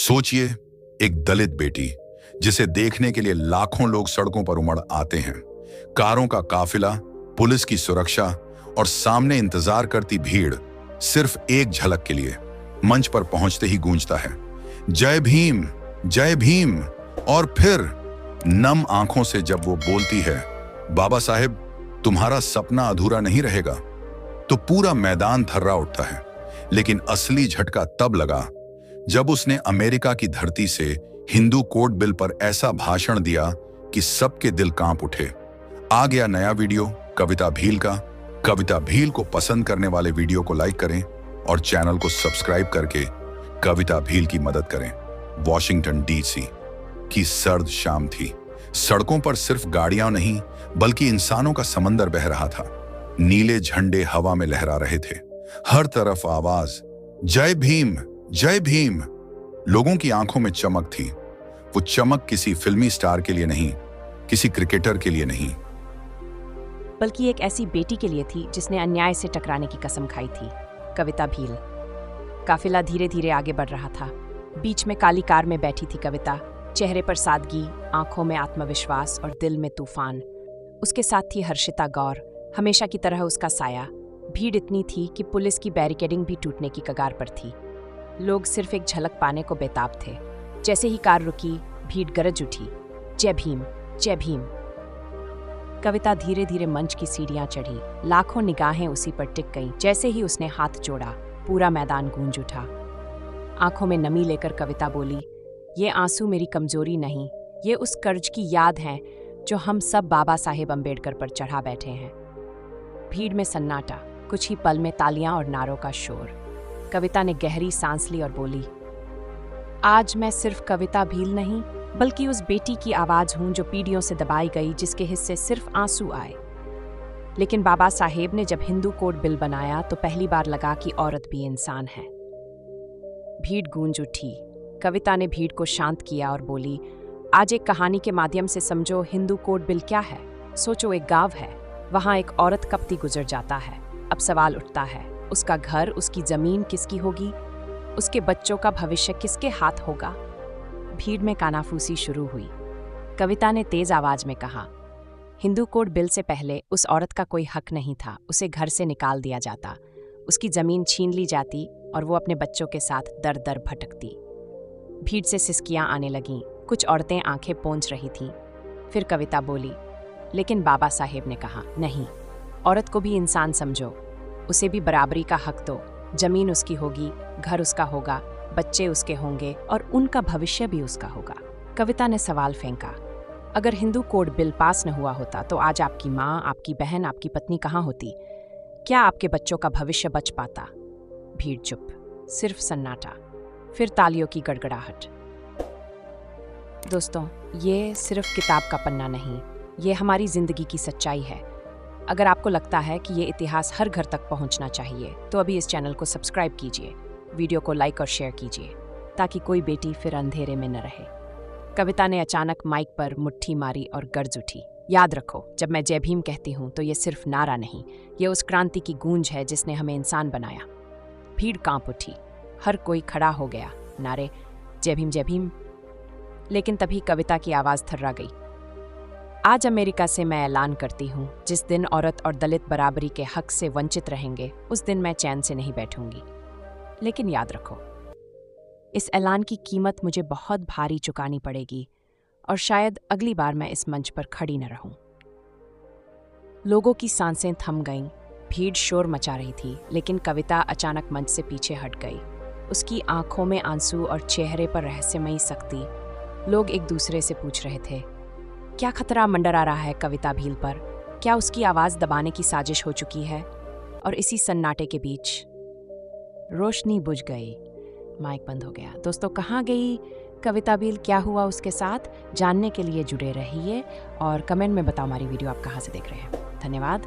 सोचिए, एक दलित बेटी जिसे देखने के लिए लाखों लोग सड़कों पर उमड़ आते हैं। कारों का काफिला, पुलिस की सुरक्षा और सामने इंतजार करती भीड़ सिर्फ एक झलक के लिए मंच पर पहुंचते ही गूंजता है, जय भीम, जय भीम। और फिर नम आंखों से जब वो बोलती है, बाबा साहेब तुम्हारा सपना अधूरा नहीं रहेगा, तो पूरा मैदान थर्रा उठता है। लेकिन असली झटका तब लगा जब उसने अमेरिका की धरती से हिंदू कोड बिल पर ऐसा भाषण दिया कि सबके दिल कांप उठे। आ गया नया वीडियो कविता भील का। कविता भील को पसंद करने वाले वीडियो को लाइक करें और चैनल को सब्सक्राइब करके कविता भील की मदद करें। वॉशिंगटन डीसी की सर्द शाम थी। सड़कों पर सिर्फ गाड़ियां नहीं बल्कि इंसानों का समंदर बह रहा था। नीले झंडे हवा में लहरा रहे थे। हर तरफ आवाज जय भीम, जय भीम। लोगों की आंखों में चमक थी। वो चमक किसी फिल्मी स्टार के लिए नहीं, किसी क्रिकेटर के लिए नहीं, बल्कि एक ऐसी बेटी के लिए थी जिसने अन्याय से टकराने की कसम खाई थी। कविता भील। काफिला धीरे धीरे आगे बढ़ रहा था। बीच में काली कार में बैठी थी कविता, चेहरे पर सादगी, आंखों में आत्मविश्वास और दिल में तूफान। उसके साथ थी हर्षिता गौर, हमेशा की तरह उसका साया। भीड़ इतनी थी कि पुलिस की बैरिकेडिंग भी टूटने की कगार पर थी। लोग सिर्फ एक झलक पाने को बेताब थे। जैसे ही कार रुकी, भीड़ गरज उठी, जय भीम, जय भीम। कविता धीरे धीरे मंच की सीढ़ियां चढ़ी। लाखों निगाहें उसी पर टिक गईं। जैसे ही उसने हाथ जोड़ा, पूरा मैदान गूंज उठा। आंखों में नमी लेकर कविता बोली, ये आंसू मेरी कमजोरी नहीं, ये उस कर्ज की याद है जो हम सब बाबा साहेब अम्बेडकर पर चढ़ा बैठे हैं। भीड़ में सन्नाटा, कुछ ही पल में तालियां और नारों का शोर। कविता ने गहरी सांस ली और बोली, आज मैं सिर्फ कविता भील नहीं बल्कि उस बेटी की आवाज हूं जो पीढ़ियों से दबाई गई, जिसके हिस्से सिर्फ आंसू आए। लेकिन बाबा साहेब ने जब हिंदू कोड बिल बनाया तो पहली बार लगा कि औरत भी इंसान है। भीड़ गूंज उठी। कविता ने भीड़ को शांत किया और बोली, आज एक कहानी के माध्यम से समझो हिंदू कोड बिल क्या है। सोचो, एक गांव है, वहां एक औरत कपती गुजर जाता है। अब सवाल उठता है, उसका घर, उसकी जमीन किसकी होगी? उसके बच्चों का भविष्य किसके हाथ होगा? भीड़ में कानाफूसी शुरू हुई। कविता ने तेज आवाज में कहा, हिंदू कोड बिल से पहले उस औरत का कोई हक नहीं था। उसे घर से निकाल दिया जाता, उसकी जमीन छीन ली जाती और वो अपने बच्चों के साथ दर दर भटकती। भीड़ से सिसकियां आने लगीं। कुछ औरतें आंखें पोंछ रही थीं। फिर कविता बोली, लेकिन बाबा साहेब ने कहा, नहीं, औरत को भी इंसान समझो, उसे भी बराबरी का हक दो। जमीन उसकी होगी, घर उसका होगा, बच्चे उसके होंगे और उनका भविष्य भी उसका होगा। कविता ने सवाल फेंका, अगर हिंदू कोड बिल पास न हुआ होता तो आज आपकी माँ, आपकी बहन, आपकी पत्नी कहाँ होती? क्या आपके बच्चों का भविष्य बच पाता? भीड़ चुप, सिर्फ सन्नाटा, फिर तालियों की गड़गड़ाहट। दोस्तों, ये सिर्फ किताब का पन्ना नहीं, ये हमारी जिंदगी की सच्चाई है। अगर आपको लगता है कि ये इतिहास हर घर तक पहुंचना चाहिए तो अभी इस चैनल को सब्सक्राइब कीजिए, वीडियो को लाइक और शेयर कीजिए ताकि कोई बेटी फिर अंधेरे में न रहे। कविता ने अचानक माइक पर मुट्ठी मारी और गर्ज उठी। याद रखो, जब मैं जय भीम कहती हूँ तो ये सिर्फ नारा नहीं, ये उस क्रांति की गूंज है जिसने हमें इंसान बनाया। भीड़ कांप उठी, हर कोई खड़ा हो गया, नारे जय भीम, जय भीम। लेकिन तभी कविता की आवाज थर्रा गई। आज अमेरिका से मैं ऐलान करती हूँ, जिस दिन औरत और दलित बराबरी के हक से वंचित रहेंगे उस दिन मैं चैन से नहीं बैठूंगी। लेकिन याद रखो, इस ऐलान की कीमत मुझे बहुत भारी चुकानी पड़ेगी और शायद अगली बार मैं इस मंच पर खड़ी न रहूं। लोगों की सांसें थम गईं। भीड़ शोर मचा रही थी, लेकिन कविता अचानक मंच से पीछे हट गई। उसकी आंखों में आंसू और चेहरे पर रहस्यमयी सख्ती। लोग एक दूसरे से पूछ रहे थे, क्या खतरा मंडरा रहा है कविता भील पर? क्या उसकी आवाज दबाने की साजिश हो चुकी है? और इसी सन्नाटे के बीच रोशनी बुझ गई, माइक बंद हो गया। दोस्तों, कहाँ गई कविता भील? क्या हुआ उसके साथ? जानने के लिए जुड़े रहिए और कमेंट में बताओ हमारी वीडियो आप कहाँ से देख रहे हैं। धन्यवाद।